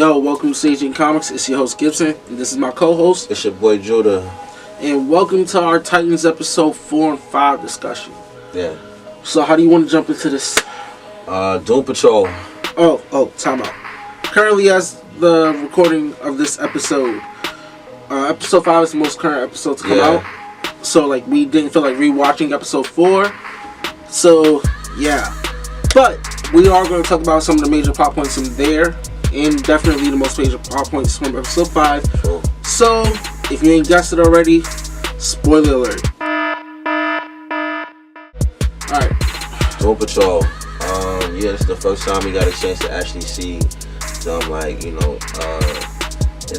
Yo, welcome to Sage Comics. It's your host Gibson, and this is my co-host. It's your boy Judah. And welcome to our Titans episode 4 and 5 discussion. Yeah. So how do you want to jump into this? Doom Patrol. Time out. Currently, as the recording of this episode, episode 5 is the most current episode to come out. So we didn't feel like rewatching episode 4. So yeah. But we are going to talk about some of the major plot points from there. And definitely the most major plot points from episode 5. Sure. So, if you ain't guessed it already, spoiler alert. Alright. Doom Patrol. It's the first time we got a chance to actually see them, in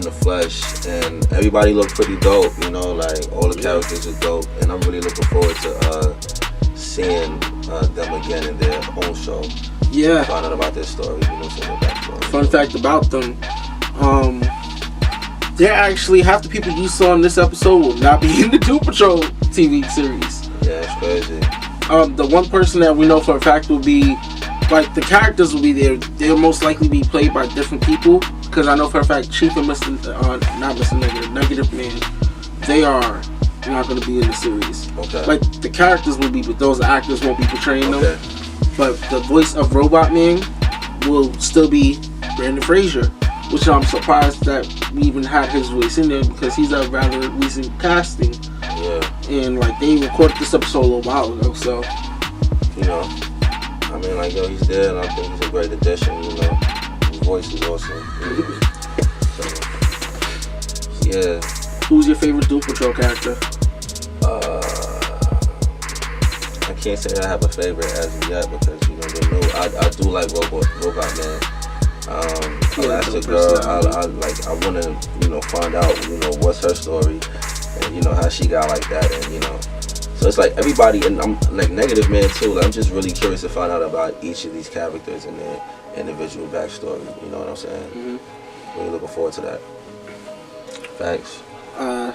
the flesh. And everybody looked pretty dope, all the characters are dope. And I'm really looking forward to seeing them again in their own show. Yeah. Find out about their story, some of their backstory. Fun fact about them, they're actually half the people you saw in this episode will not be in the Doom Patrol TV series. Yeah, it's crazy. The one person that we know for a fact will be, the characters will be there. They'll most likely be played by different people. Because I know for a fact Chief and Negative Man, they are not going to be in the series. Okay. The characters will be, but those actors won't be portraying them. Okay. But the voice of Robot Man will still be Brandon Fraser, which I'm surprised that we even had his voice in there because he's a rather recent casting. Yeah. And they recorded this episode a little while ago, so. He's there and I think he's a great addition, His voice is awesome. Yeah. Who's your favorite Doom Patrol character? I can't say I have a favorite as of yet because they're new. I do like Robot Man. Elastic Girl. I want to find out what's her story and how she got like that and so it's everybody and I'm Negative Man too. I'm just really curious to find out about each of these characters and their individual backstory. You know what I'm saying? Mm-hmm. Really looking forward to that. Facts. A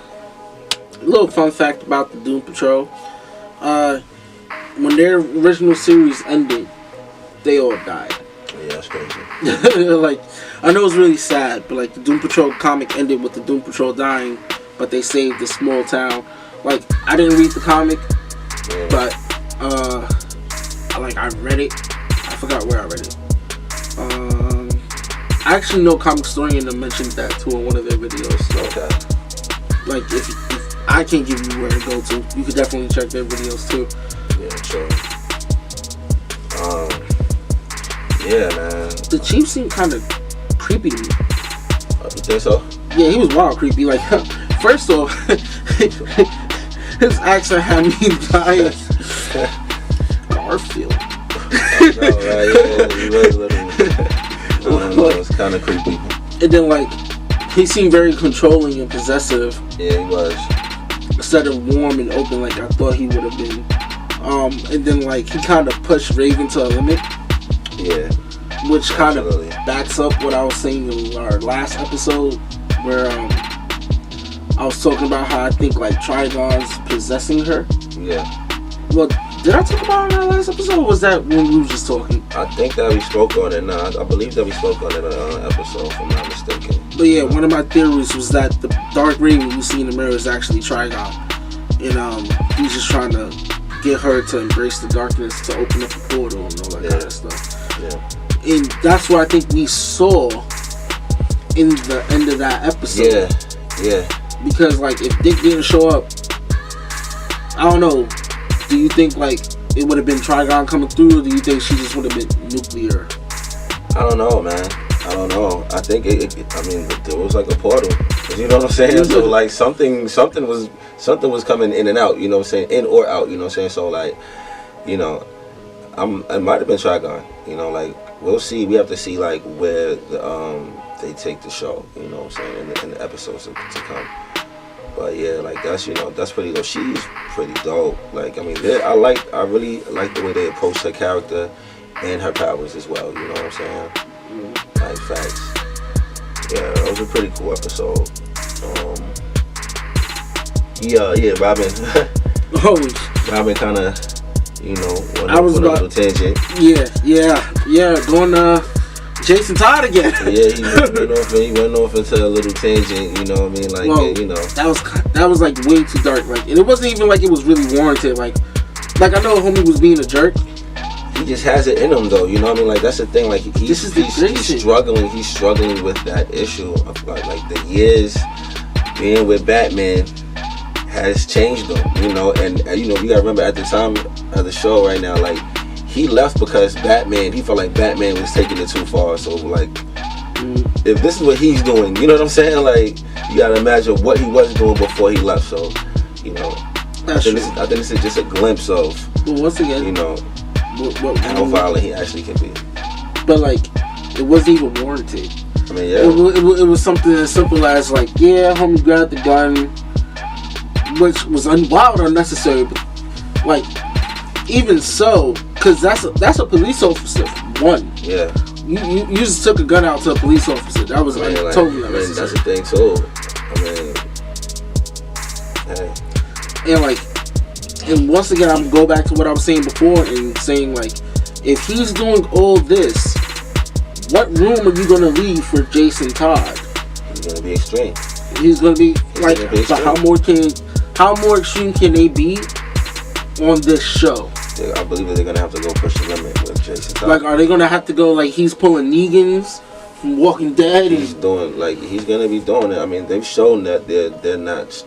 little fun fact about the Doom Patrol. When their original series ended, they all died. Yeah, that's crazy. I know it's really sad, but the Doom Patrol comic ended with the Doom Patrol dying, but they saved the small town. I didn't read the comic, but I read it. I forgot where I read it. I actually know Comic Historian that mentioned that too in one of their videos. So, if I can't give you where to go to, you could definitely check their videos too. Yeah, sure. Yeah, man. The Chief seemed kind of creepy to me. You think so? Yeah, he was wild creepy. First off, his accent had me dying. Garfield. Right? Yeah, he was literally. It was kind of creepy. And then, he seemed very controlling and possessive. Yeah, he was. Instead of warm and open like I thought he would have been. And then, he kind of pushed Raven to a limit. Yeah. Which kind of backs up what I was saying in our last episode, where I was talking about how I think Trigon's possessing her. Yeah. Well, did I talk about it in our last episode, or was that when we were just talking? I think that we spoke on it. No, I believe that we spoke on it on an episode, if I'm not mistaken. But yeah, one of my theories was that the Dark Raven we see in the mirror is actually Trigon, and he's just trying to get her to embrace the darkness to open up a portal and all that kind of stuff. Yeah. And that's what I think we saw in the end of that episode. Yeah. Because if Dick didn't show up, I don't know. Do you think it would have been Trigon coming through, or do you think she just would have been nuclear? I don't know, man. I don't know. I think there was a portal. You know what I'm saying? So something was coming in and out. You know what I'm saying? In or out. You know what I'm saying? So it might have been Trigon. We'll see. We have to see where they take the show. You know what I'm saying? In the episodes to come. But yeah, that's pretty dope. She's pretty dope. I really like the way they approach her character and her powers as well. You know what I'm saying? Facts. Yeah, that was a pretty cool episode. Robin. Robin kind of, went on a little tangent. Yeah. Going Jason Todd again. Yeah, he went off into a little tangent. You know what I mean? Like, well, you know, that was like way too dark. Like, and it wasn't even like it was really warranted. Like I know homie was being a jerk. He just has it in him, though. You know what I mean? Like, that's the thing. Like, he's struggling. He's struggling with that issue of like the years being with Batman has changed him. You know, and you know, you gotta remember at the time of the show right now, like, he left because he felt like Batman was taking it too far. So, like, if this is what he's doing, you know what I'm saying? Like, you gotta imagine what he was doing before he left. So, you know, I think this is just a glimpse of, well, once again, you know, how violent he actually can be. But, like, it wasn't even warranted. I mean, yeah. It was something as simple as, like, yeah, homie grabbed the gun, which was wild unnecessary. But, like, even so, because that's a police officer, one. Yeah. You just took a gun out to a police officer. That was like totally unnecessary. I mean, that's the thing too. I mean, hey. And once again, I'm go back to what I was saying before and saying, like, if he's doing all this, what room are you gonna leave for Jason Todd? He's gonna be extreme. He's gonna be like, but how more extreme can they be on this show? I believe that they're gonna have to go push the limit with Jason Todd. Like, are they gonna have to go like he's pulling Negans from Walking Dead? He's gonna be doing it. I mean, they've shown that they're not,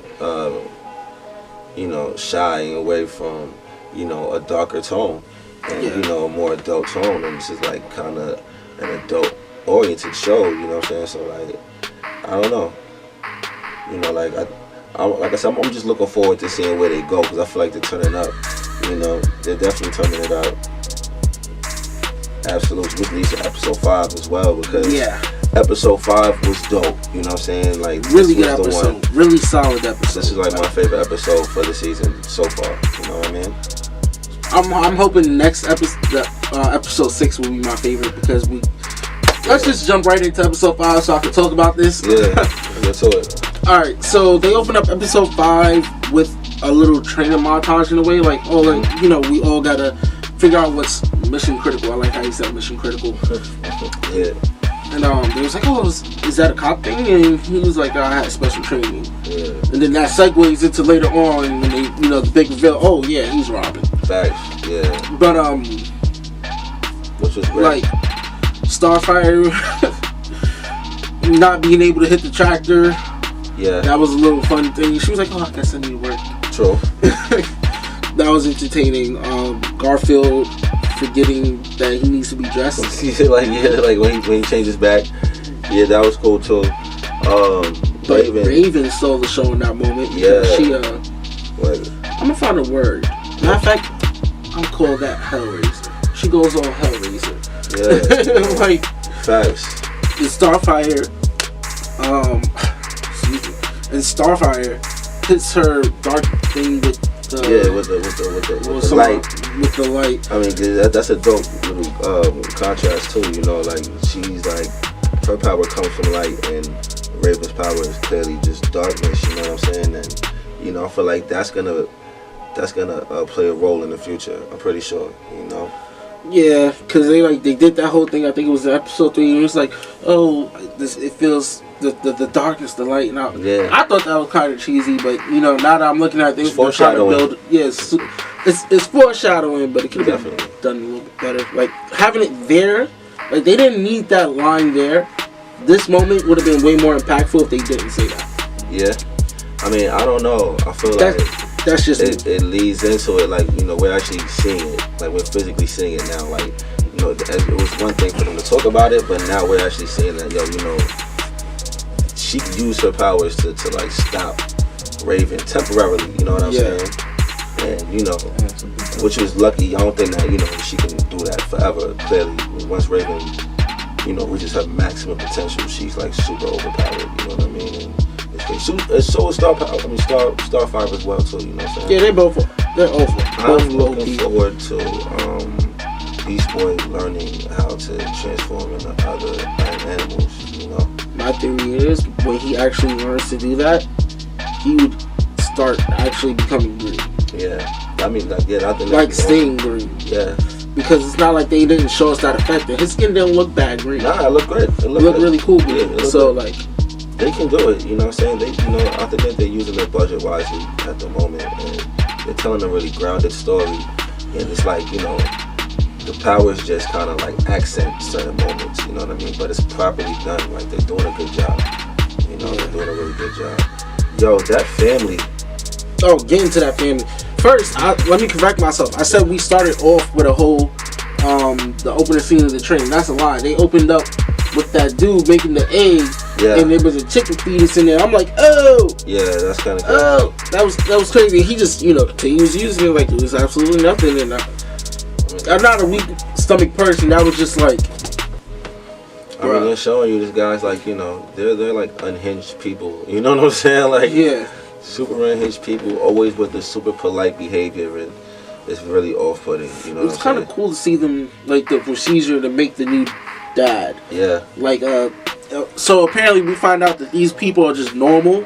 you know, shying away from, you know, a darker tone and you know, a more adult tone. And this is like kind of an adult oriented show. You know what I'm saying? So, like, I don't know. You know, like I said, I'm just looking forward to seeing where they go because I feel like they're turning up. You know, they're definitely turning it out. Absolutely, which leads to episode 5 as well because episode 5 was dope. You know what I'm saying? Like, really good episode, really solid episode. This is like my favorite episode for the season so far. You know what I mean? I'm hoping the next episode 6 will be my favorite because let's just jump right into episode 5 so I can talk about this. Yeah, get to it. All right, so they open up episode 5 with a little training montage in a way, like, oh, like, you know, we all gotta figure out what's mission critical. I like how you said mission critical. Yeah. And they was like, oh, is that a cop thing? And he was like, I had special training. Yeah. And then that segues into later on when they, you know, the big reveal. Oh yeah, he's Robin. Facts. Yeah. But which was great. Like Starfire not being able to hit the tractor. Yeah. That was a little fun thing. She was like, oh, I guess I need to work. True. That was entertaining. Garfield forgetting that he needs to be dressed. like when he changes back. Yeah, that was cool too. Raven stole the show in that moment. Yeah. She I'm gonna find a word. Matter of fact, I'm call that Hellraiser. She goes all Hellraiser. Yeah. Like facts. In Starfire, excuse me. And Starfire hits her dark thing with the with the light. With the light. I mean, that's a dope little contrast too. You know, like she's like her power comes from light, and Raven's power is clearly just darkness. You know what I'm saying? And you know, I feel like that's gonna play a role in the future. I'm pretty sure. You know. Yeah, because they did that whole thing. I think it was in episode 3. And it was like, oh, it feels the darkness, the light. Now, I thought that was kind of cheesy, but you know, now that I'm looking at things, they're trying to build. Yes, it's foreshadowing, but it could have been done a little bit better. Like having it there, like they didn't need that line there. This moment would have been way more impactful if they didn't say that. Yeah, I mean, I don't know. I feel like that's just it leads into it. Like, you know, we're actually seeing it. Like, we're physically seeing it now. Like, you know, it was one thing for them to talk about it, but now we're actually seeing that, yo, you know, she can use her powers to like stop Raven temporarily. You know what I'm saying? And you know, which was lucky. I don't think that, you know, she can do that forever. Clearly, once Raven, you know, reaches her maximum potential, she's like super overpowered. You know what I mean? And so is Starfire as well too, you know what I'm saying? Yeah, they're awful. I'm looking forward to Beast Boy learning how to transform into other animals, you know? My theory is when he actually learns to do that, he would start actually becoming green. Yeah. I mean, like, I think like Sting green. Yeah. because it's not like they didn't show us that effect. His skin didn't look bad green. Nah, it looked great. It looked really cool green. Yeah, so good. like, they can do it. You know what I'm saying? They, you know, I think that they're using their budget wisely at the moment, and they're telling a really grounded story. And it's like, you know, the powers just kind of like accent certain moments. You know what I mean? But it's properly done. Like, they're doing a good job. You know, they're doing a really good job. Yo, that family. Oh, get into that family. First, let me correct myself. I said we started off with a whole, the opening scene of the train. That's a lie. They opened up with that dude making the egg, and there was a chicken fetus in there. I'm like, oh! Yeah, that's kind of crazy. Oh! That was crazy. He just, you know, he was using it like it was absolutely nothing. And I'm not a weak stomach person. That was just like, I mean, they're showing you these guys, like, you know, they're like unhinged people. You know what I'm saying? Like, yeah. Super unhinged people, always with the super polite behavior, and it's really off-putting. You know, it's kind of cool to see them, like, the procedure to make the new dad. Yeah. Like, so apparently we find out that these people are just normal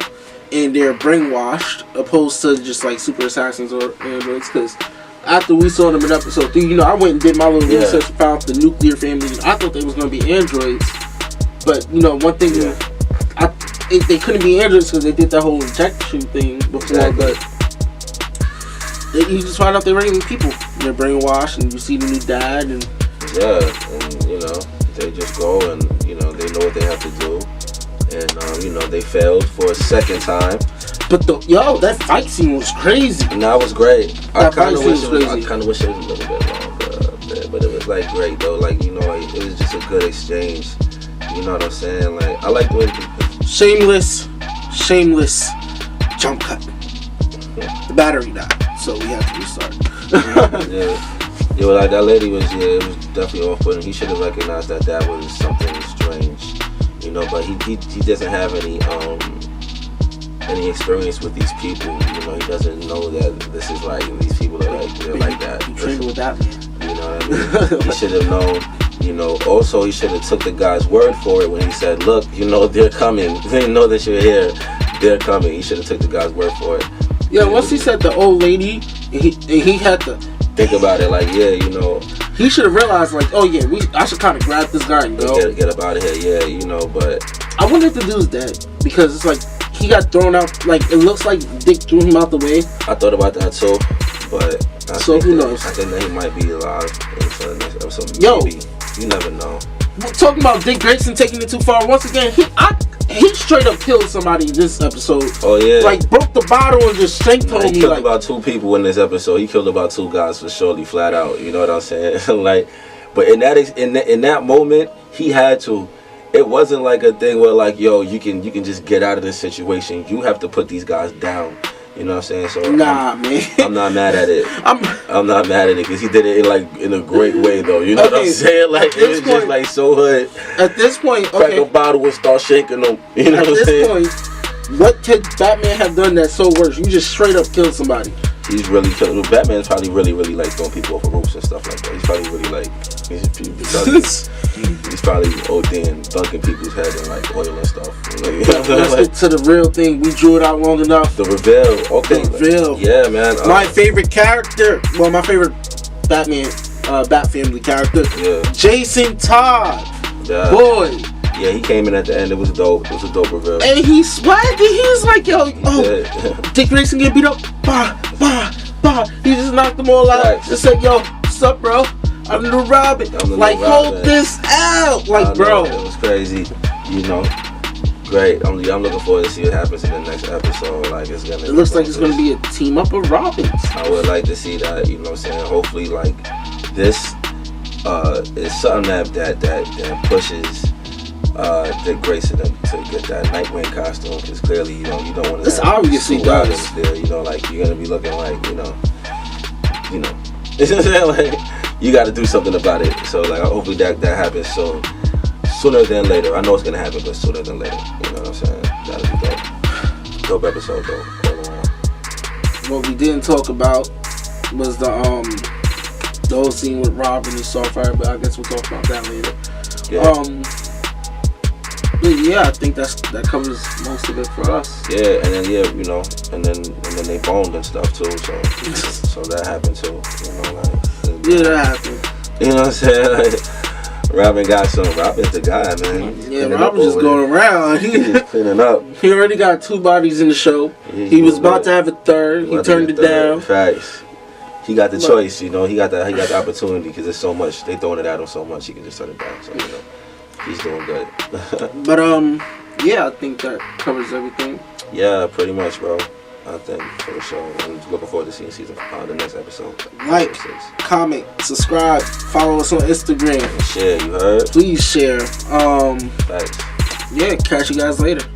and they're brainwashed, opposed to just like super assassins or androids. Because after we saw them in episode 3, you know, I went and did my little research and found the nuclear family. I thought they was gonna be androids, but you know, one thing. They couldn't be androids because they did that whole injection thing before, but you just find out they're regular people. They're brainwashed, and you see the new dad, and and you know, they just go and, you know, they know what they have to do, and you know, they failed for a second time. But that fight scene was crazy. And that was great. I kind of wish it was a little bit longer, but it was like great though. Like, you know, like, it was just a good exchange. You know what I'm saying? Like, I like the way. Shameless jump cut. The battery died, so we had to restart. Yeah, like that lady was. Yeah, it was definitely off-putting. He should have recognized that was something strange, you know. But he doesn't have any experience with these people. You know, he doesn't know that this is like, these people are like, they're like that. You trained with that man. You know what I mean? He should have known. You know, also he should have took the guy's word for it when he said, look, you know, they're coming. They know that you're here. They're coming. He should have took the guy's word for it. Yeah, once he said the old lady, he had to think about it. Like, yeah, you know, he should have realized, like, oh yeah, I should kind of grab this guy and go. Get up out of here. Yeah, you know, but I wonder if the dude's dead, because it's like he got thrown out. Like, it looks like Dick threw him out the way. I thought about that too, but who knows? I think that he might be alive for the next episode. Yo, maybe. You never know. Talking about Dick Grayson taking it too far. Once again, he straight up killed somebody in this episode. Oh yeah, like broke the bottle and just shanked me. He killed about 2 people in this episode. He killed about 2 guys for surely, flat out. You know what I'm saying? Like, but in that moment, he had to. It wasn't like a thing where like, yo, you can just get out of this situation. You have to put these guys down. You know what I'm saying? So man, I'm not mad at it. I'm not mad at it because he did it in a great way though. You know what I'm saying? Like, it was just like so hood. At this point, crack a bottle and start shaking them. You know what I'm saying? At this point, what could Batman have done that's so worse? You just straight up killed somebody. He's really killing. Batman's probably really like throwing people off of roofs and stuff like that. He's probably really like he's probably ODing, dunking people's head in like oil and stuff. Let's get to the real thing. We drew it out long enough. The reveal. Okay. The reveal. Yeah, man. My favorite character. Well, my favorite Batman, Bat Family character. Yeah. Jason Todd. Yeah. Boy. Yeah, he came in at the end. It was dope. It was a dope reveal. And he swagged it. He was like, yo, Dick Grayson get beat up. Bah. He just knocked them all out. Just said, yo, what's up, bro? I'm the Robin. Like, hold this out. Like, bro. It was crazy. You know. Great. I'm looking forward to see what happens in the next episode. Like, it looks like it's gonna be a team up of Robins. I would like to see that. You know what I'm saying? Hopefully, like, this is something that pushes Dick Grayson to get that Nightwing costume, because clearly, you know, you don't want to. This obviously does. There, you know, like, you're gonna be looking like, you know, you know what I'm saying? Like, you got to do something about it. So, like, hopefully that happens sooner than later. I know it's gonna happen, but sooner than later. You know what I'm saying? That'll be dope. Dope episode though. All around. What we didn't talk about was the whole scene with Robin and Starfire, but I guess we'll talk about that later. Yeah. Yeah, I think that covers most of it for us. Yeah, and then you know, and then they boned and stuff too. So that happened too. You know, like, yeah, that happened. You know what I'm saying? Like, Robin got some. Robin's the guy, man. Yeah, Robin's just going around. He's just cleaning up. He already got 2 bodies in the show. He was about to have a 3rd. He turned it down. Facts. He got the choice, you know. He got the opportunity because there's so much. They throwing it at him so much. He can just turn it down. So you know, he's doing good. But yeah, I think that covers everything. Yeah, pretty much, bro. I think for the show. I'm looking forward to seeing the next episode. Like, comment, subscribe, follow us on Instagram. And share, you heard? Please share. Thanks. Yeah, catch you guys later.